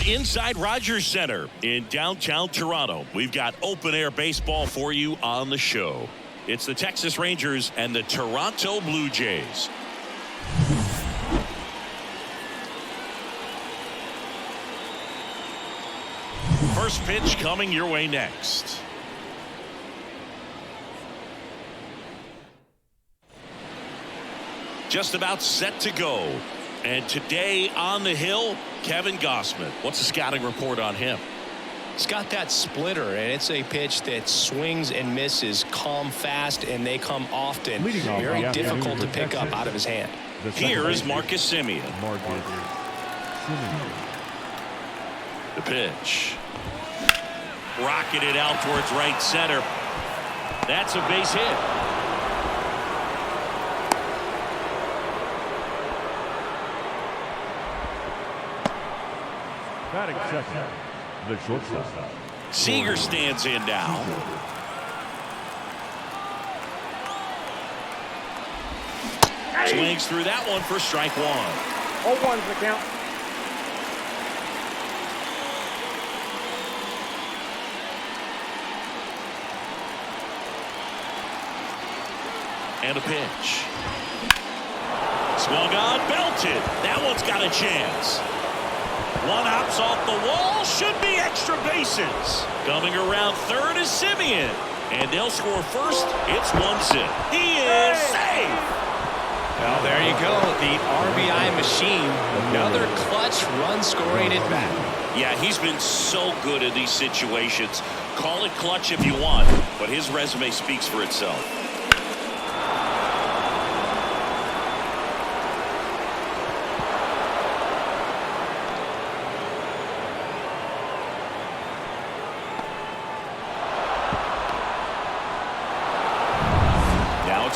inside Rogers Center in downtown Toronto. We've got open-air baseball for you on the show. It's the Texas Rangers and the Toronto Blue Jays. First pitch coming your way next. Just about set to go. And today on the hill, Kevin Gossman. What's the scouting report on him? He's got that splitter, and it's a pitch that swings and misses, come fast, and they come often. Very difficult to pick up out of his hand. Here is Marcus Semien. The pitch. Rocketed out towards right center. That's a base hit. Batting second, the shortstop. Seager stands in now. Swings through that one for strike one. 0-1's the count. And a pitch. Swung on, belted. That one's got a chance. One hops off the wall, should be extra bases. Coming around third is Semien. And they'll score first. It's 1-0. He is safe. Well, there you go. The RBI machine. Another clutch run scoring at bat. Yeah, he's been so good in these situations. Call it clutch if you want, but his resume speaks for itself.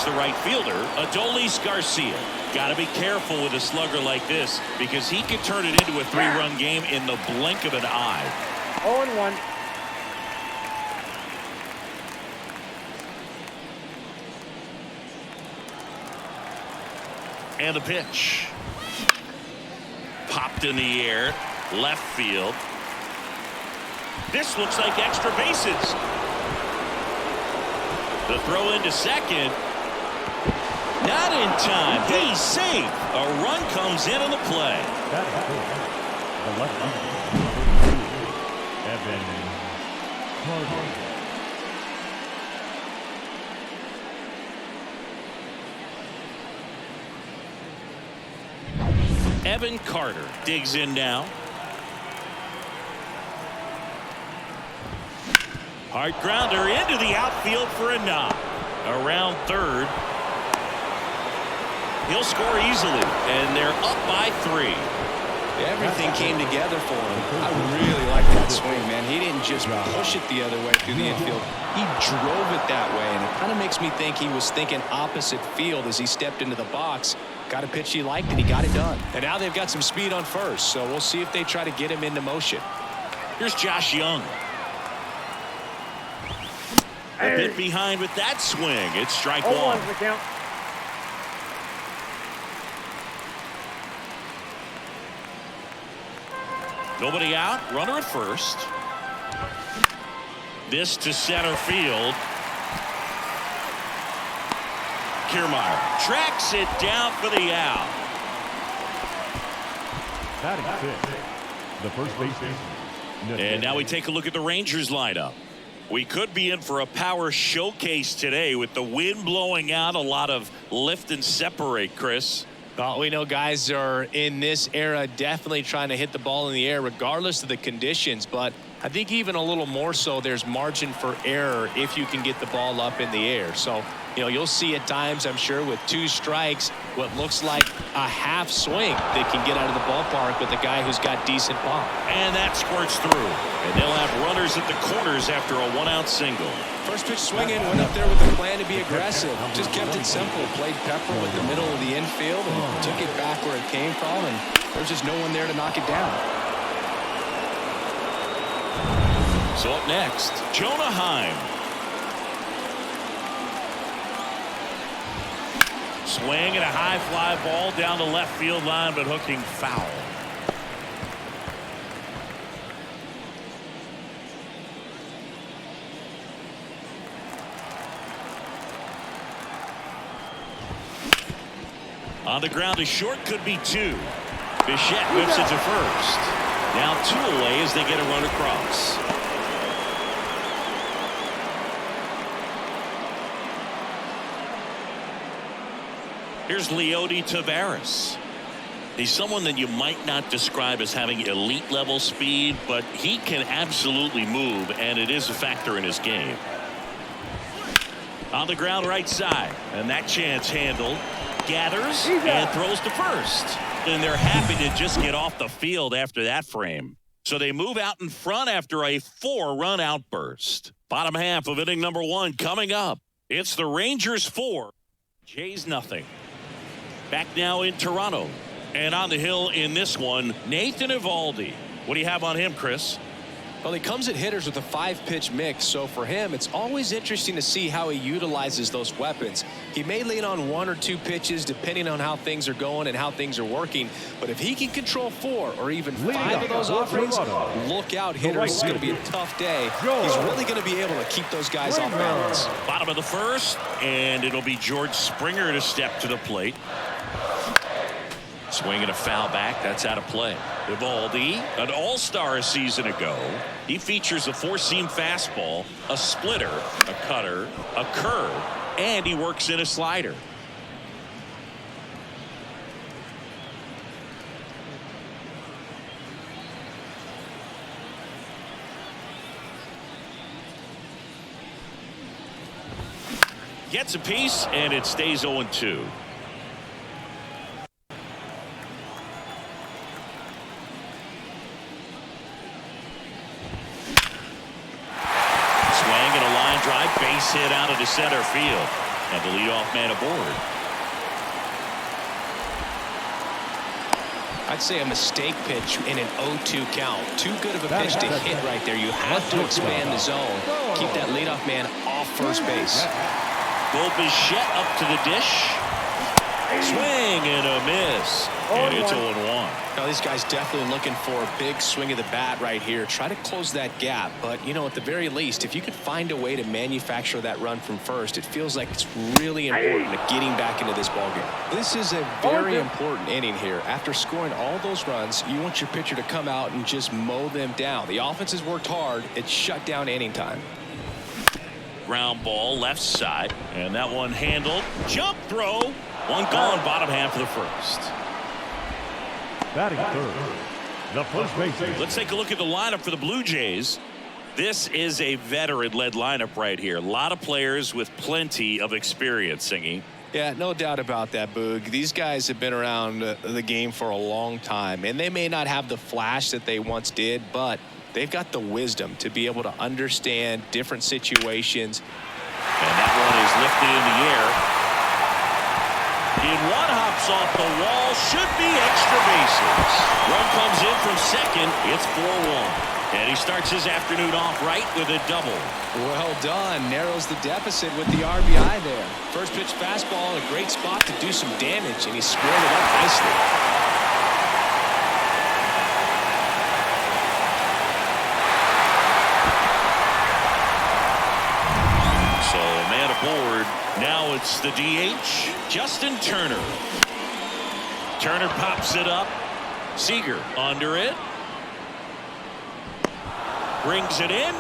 The right fielder, Adolis Garcia. Got to be careful with a slugger like this because he could turn it into a three-run game in the blink of an eye. 0-1. And a pitch. Popped in the air, left field. This looks like extra bases. The throw into second. Not in time. He's safe. A run comes in on the play. The left Evan Carter. Evan Carter digs in now. Hard grounder into the outfield for a knock. Around third. He'll score easily, and they're up by 3. Everything came together for him. I really like that swing, man. He didn't just push it the other way through the infield. He drove it that way, and it kind of makes me think he was thinking opposite field as he stepped into the box. Got a pitch he liked, and he got it done. And now they've got some speed on first, so we'll see if they try to get him into motion. Here's Josh Young. A bit behind with that swing. It's strike 1. 0-1's the count. Nobody out. Runner at first. This to center field. Kiermaier tracks it down for the out. Batting fifth, the first baseman. And now we take a look at the Rangers lineup. We could be in for a power showcase today with the wind blowing out. A lot of lift and separate, Chris. Well, we know guys are in this era definitely trying to hit the ball in the air regardless of the conditions, but I think even a little more so there's margin for error if you can get the ball up in the air. So, you know, you'll see at times, I'm sure, with 2 strikes, what looks like a half swing that can get out of the ballpark with a guy who's got decent pop. And that squirts through. And they'll have runners at the corners after a 1-out single. First pitch swinging, went up there with a plan to be aggressive. Just kept it simple. Played pepper with the middle of the infield and took it back where it came from, and there's just no one there to knock it down. So up next, Jonah Heim. Swing and a high fly ball down the left field line, but hooking foul. On the ground, a short could be 2. Bichette whips it to first. Now 2 away as they get a run across. Here's Leody Taveras. He's someone that you might not describe as having elite level speed, but he can absolutely move, and it is a factor in his game. On the ground right side, and that chance handled. Gathers and throws to first. And they're happy to just get off the field after that frame. So they move out in front after a 4-run outburst. Bottom half of inning number 1 coming up. It's the Rangers 4, Jays nothing. Back now in Toronto. And on the hill in this one, Nathan Eovaldi. What do you have on him, Chris? Well, he comes at hitters with a 5-pitch mix, so for him, it's always interesting to see how he utilizes those weapons. He may lean on 1 or 2 pitches depending on how things are going and how things are working, but if he can control 4 or even 5 of those offerings, look out, hitters. It's going to be a tough day. He's really going to be able to keep those guys off balance. Bottom of the first, and it'll be George Springer to step to the plate. Swinging a foul back. That's out of play. Eovaldi, an all-star a season ago. He features a 4-seam fastball, a splitter, a cutter, a curve, and he works in a slider. Gets a piece, and it stays 0-2. Base hit out into center field, and the leadoff man aboard. I'd say a mistake pitch in an 0-2 count. Too good of a pitch to hit right there. You have to expand the zone. Keep that leadoff man off first base. Will Bichette up to the dish. Swing and a miss. And it's 0-1. Now, these guys definitely looking for a big swing of the bat right here. Try to close that gap. But, you know, at the very least, if you could find a way to manufacture that run from first, it feels like it's really important to getting back into this ballgame. This is a very important inning here. After scoring all those runs, you want your pitcher to come out and just mow them down. The offense has worked hard. It's shut down inning time. Ground ball left side, and that one handled. Jump throw. One gone, bottom half of the first. Batting third, the first baseman. Let's take a look at the lineup for the Blue Jays. This is a veteran-led lineup right here. A lot of players with plenty of experience, Singy. Yeah, no doubt about that, Boog. These guys have been around the game for a long time, and they may not have the flash that they once did, but they've got the wisdom to be able to understand different situations. And that one is lifted in the air. In one hops off the wall, should be extra bases. Run comes in from second. It's 4-1. And he starts his afternoon off right with a double. Well done. Narrows the deficit with the RBI there. First pitch fastball in a great spot to do some damage, and he squared it up nicely. So man aboard. Now it's the DH, Justin Turner. Turner pops it up. Seager under it. Brings it in.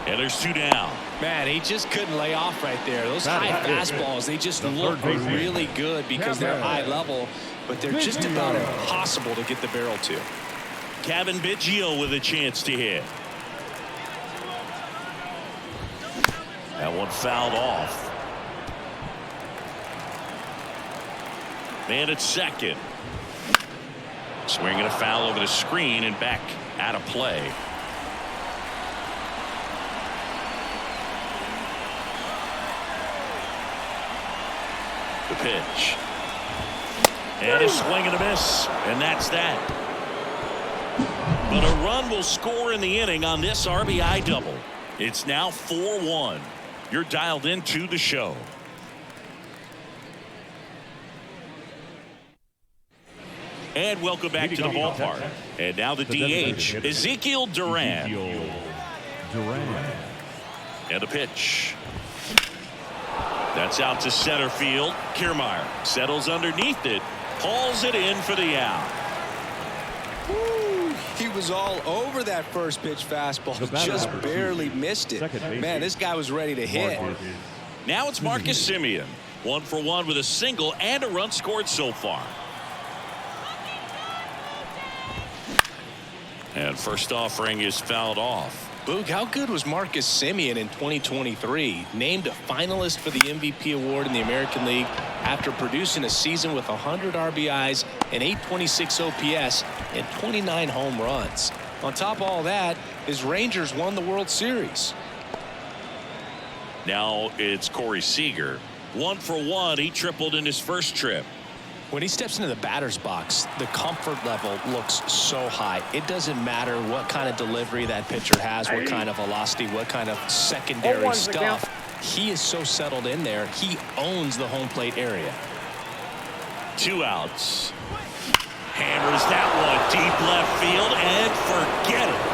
And there's 2 down. Man, he just couldn't lay off right there. Those high fastballs, they just look really good because they're high level, but they're just about impossible to get the barrel to. Kevin Biggio with a chance to hit. That one fouled off. Man at second. Swinging a foul over the screen and back out of play. The pitch. And a swing and a miss. And that's that. But a run will score in the inning on this RBI double. It's now 4-1. You're dialed into the show. And welcome back to the ballpark. And now the DH, Ezekiel Duran. And a pitch. That's out to center field. Kiermaier settles underneath it, hauls it in for the out. Woo, he was all over that first pitch fastball, just barely missed it. Man, this guy was ready to hit. Now it's Marcus Semien, 1 for 1 with a single and a run scored so far. And first offering is fouled off. Boog, how good was Marcus Semien in 2023? Named a finalist for the MVP award in the American League after producing a season with 100 RBIs and 826 OPS and 29 home runs. On top of all that, his Rangers won the World Series. Now it's Corey Seager. 1 for 1. He tripled in his first trip. When he steps into the batter's box, the comfort level looks so high. It doesn't matter what kind of delivery that pitcher has, what kind of velocity, what kind of secondary stuff. He is so settled in there. He owns the home plate area. 2 outs. Hammers that one deep left field and forget it.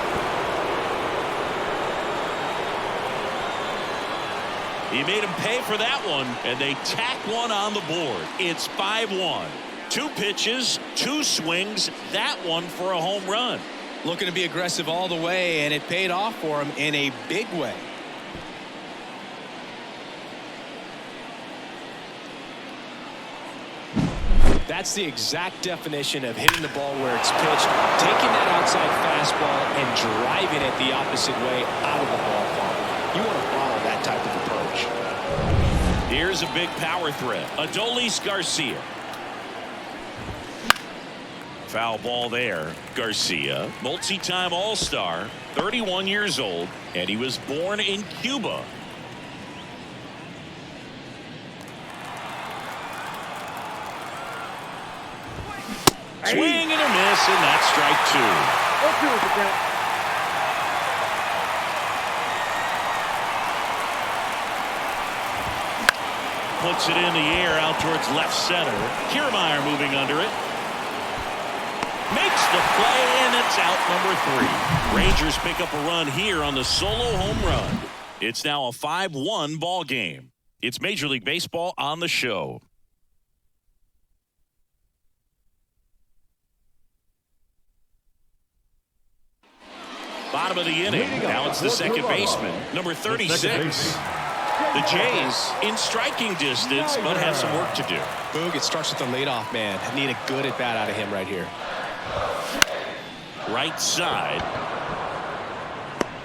He made him pay for that one, and they tack one on the board. It's 5-1. 2 pitches, 2 swings, that one for a home run. Looking to be aggressive all the way, and it paid off for him in a big way. That's the exact definition of hitting the ball where it's pitched, taking that outside fastball and driving it the opposite way out of the ballpark. You want to follow that type of approach. Here's a big power threat. Adolis Garcia. Foul ball there. Garcia, multi-time All-Star, 31 years old, and he was born in Cuba. Swing and a miss, and that's strike 2. Puts it in the air out towards left center. Kiermaier moving under it. Makes the play, and it's out number 3. Rangers pick up a run here on the solo home run. It's now a 5-1 ball game. It's Major League Baseball on the show. Bottom of the inning. Now it's the second baseman, number 36. The Jays in striking distance, but have some work to do. Boog, it starts with the leadoff man. I need a good at bat out of him right here. Right side.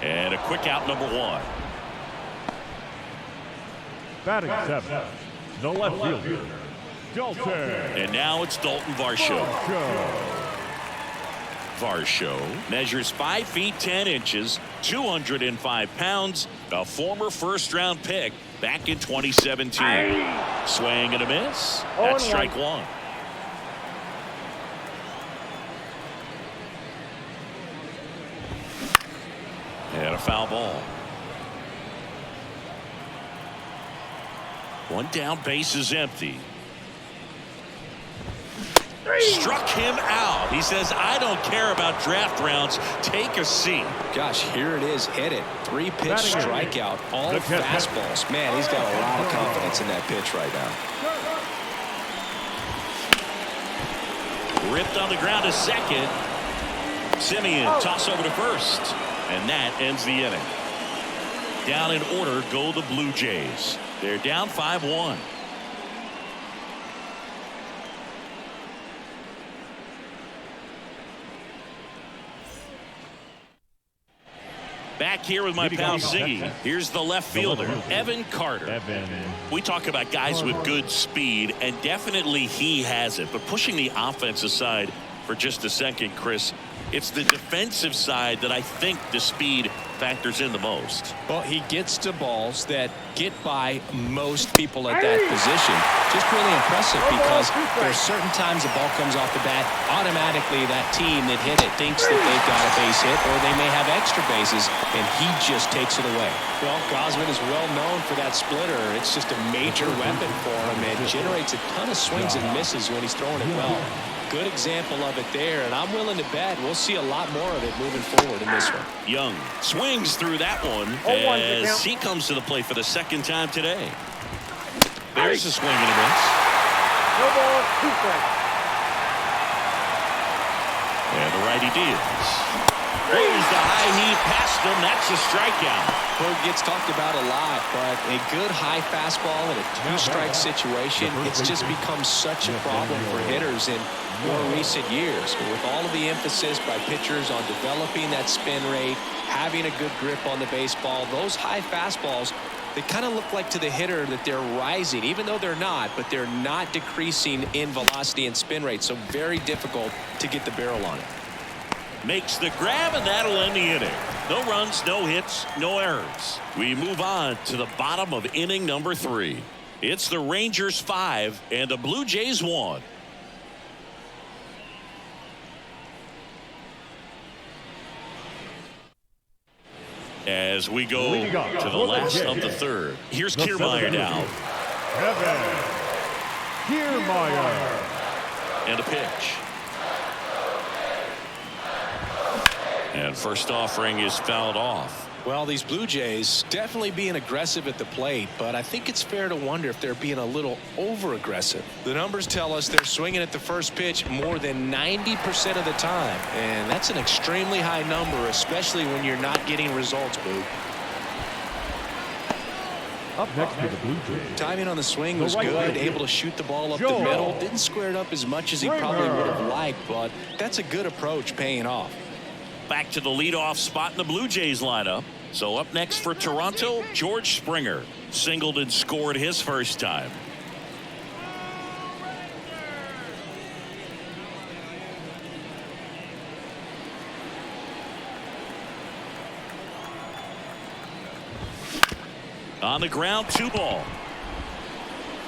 And a quick out, number 1. Batting 7, the left fielder, Dalton. And now it's Dalton Varsho. Varsho measures 5 feet 10 inches, 205 pounds, a former first-round pick back in 2017. Swing and a miss. That's strike 1. And a foul ball. 1 down, base is empty. Struck him out. He says, I don't care about draft rounds. Take a seat. Gosh, here it is. Hit it. 3-pitch strikeout. All fastballs. Man, he's got a lot of confidence in that pitch right now. Ripped on the ground to second. Semien toss over to first. And that ends the inning. Down in order go the Blue Jays. They're down 5-1. Back here with my pal Ziggy. Here's the left fielder, Evan Carter. We talk about guys with good speed, and definitely he has it. But pushing the offense aside for just a second, Chris, it's the defensive side that I think the speed factors in the most. Well, he gets to balls that get by most people at that position. Just really impressive because there are certain times the ball comes off the bat, automatically that team that hit it thinks that they've got a base hit or they may have extra bases, and he just takes it away. Well, Gausman is well known for that splitter. It's just a major weapon for him. It generates a ton of swings and misses when he's throwing it well. Good example of it there, and I'm willing to bet we'll see a lot more of it moving forward in this one. Young swings through that one as he comes to the plate for the second time today. There's a swing and a miss. No ball, 2 strikes. And the righty deals. There's the high heat past him. That's a strikeout. Well, it gets talked about a lot, but a good high fastball in a 2-strike situation, it's just become such a problem for hitters in more recent years. With all of the emphasis by pitchers on developing that spin rate, having a good grip on the baseball, those high fastballs, they kind of look like to the hitter that they're rising, even though they're not, but they're not decreasing in velocity and spin rate, so very difficult to get the barrel on it. Makes the grab, and that'll end the inning. No runs, no hits, no errors. We move on to the bottom of inning number 3. It's the Rangers 5 and the Blue Jays 1. As we go to the last of the 3rd. Here's Kiermaier now. Kiermaier. And a pitch. And first offering is fouled off. Well, these Blue Jays definitely being aggressive at the plate, but I think it's fair to wonder if they're being a little over-aggressive. The numbers tell us they're swinging at the first pitch more than 90% of the time, and that's an extremely high number, especially when you're not getting results, Boo. Up next to the Blue Jays. Timing on the swing was good, able to shoot the ball up the middle. Didn't square it up as much as he probably would have liked, but that's a good approach paying off. Back to the leadoff spot in the Blue Jays lineup. So up next for Toronto, George Springer. Singled and scored his first time. On the ground, 2 ball.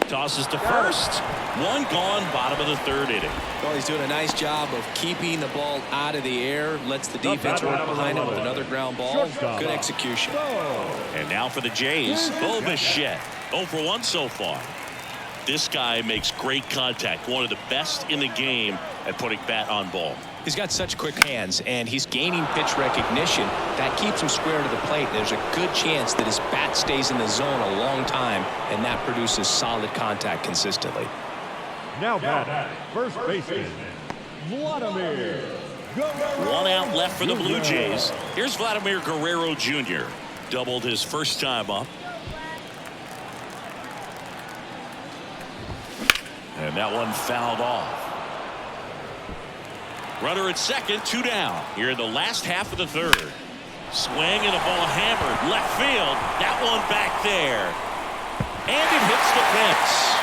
Tosses to first. 1 gone, bottom of the 3rd inning. Well, he's doing a nice job of keeping the ball out of the air. Lets the defense work behind him with another ground ball. Good execution. And now for the Jays, Bo Bichette. 0 for 1 so far. This guy makes great contact. One of the best in the game at putting bat on ball. He's got such quick hands, and he's gaining pitch recognition. That keeps him square to the plate. There's a good chance that his bat stays in the zone a long time, and that produces solid contact consistently. Now batting, first baseman, Vladimir Guerrero. 1 out left for the Blue Jays. Here's Vladimir Guerrero Jr. Doubled his first time up. And that one fouled off. Runner at second, 2 down. Here in the last half of the 3rd. Swing and a ball hammered. Left field. That one back there. And it hits the fence.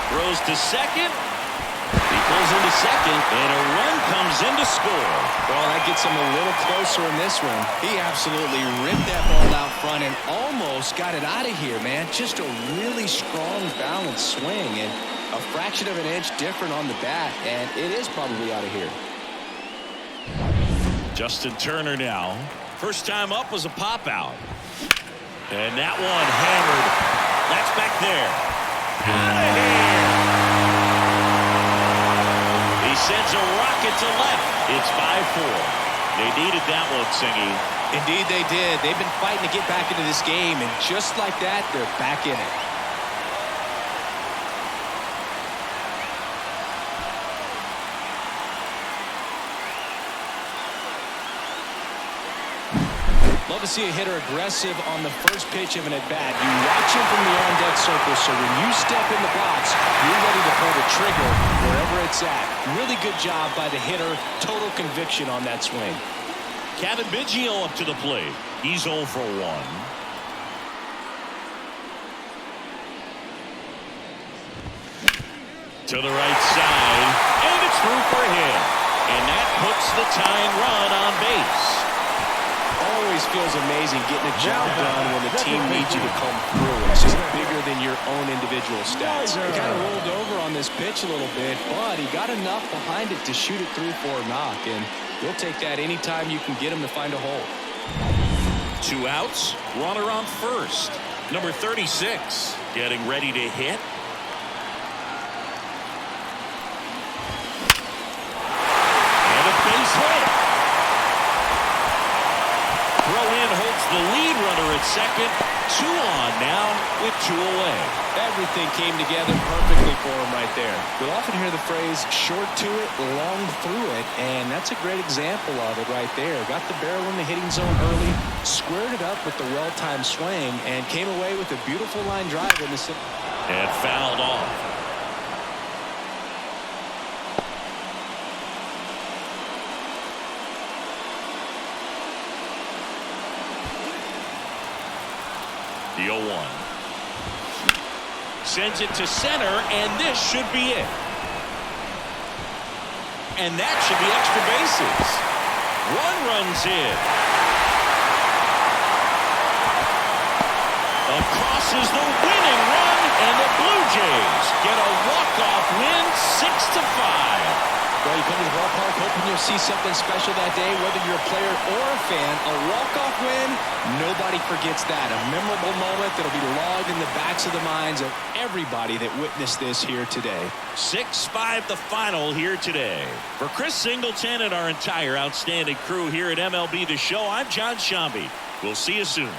Throws to second. He pulls into second. And a run comes in to score. Well, that gets him a little closer in this one. He absolutely ripped that ball out front and almost got it out of here, man. Just a really strong, balanced swing. And a fraction of an inch different on the bat, and it is probably out of here. Justin Turner now. First time up was a pop out. And that one hammered. That's back there. Out of here. He sends a rocket to left. It's 5-4. They needed that one, Singy. Indeed they did. They've been fighting to get back into this game, and just like that, they're back in it. Love to see a hitter aggressive on the first pitch of an at-bat. You watch him from the on-deck circle, so when you step in the box, you're ready to pull the trigger wherever it's at. Really good job by the hitter. Total conviction on that swing. Kevin Biggio up to the plate. He's 0 for 1. To the right side, and it's through for him. And that puts the tying run on base. Always feels amazing getting a job done when the team needs you to come through. It's just bigger than your own individual stats. He kind of rolled over on this pitch a little bit, but he got enough behind it to shoot it through for a knock, and you'll take that anytime you can get him to find a hole. 2 outs, runner on first. Number 36 getting ready to hit. And a base hit. Throw in holds the lead runner at second. 2 on now with 2 away. Everything came together perfectly for him right there. You'll often hear the phrase short to it, long through it, and that's a great example of it right there. Got the barrel in the hitting zone early, squared it up with the well-timed swing, and came away with a beautiful line drive in the center. And fouled off. The 0-1. Sends it to center, and this should be it. And that should be extra bases. 1 runs in. Across is the winning run, and the Blue Jays get a walk-off win, 6-5. Well, you come to the ballpark hoping you'll see something special that day, whether you're a player or a fan. A walk-off win, nobody forgets that. A memorable moment that'll be logged in the backs of the minds of everybody that witnessed this here today. 6-5 the final here today. For Chris Singleton and our entire outstanding crew here at MLB The Show, I'm John Shambi. We'll see you soon.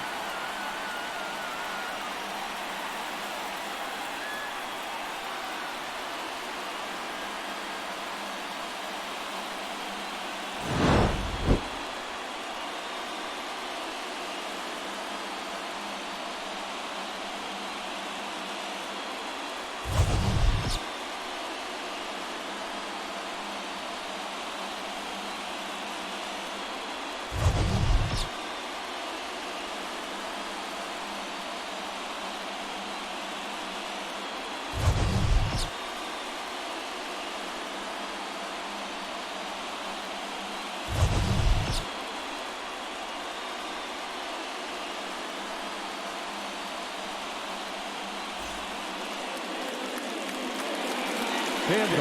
Fans are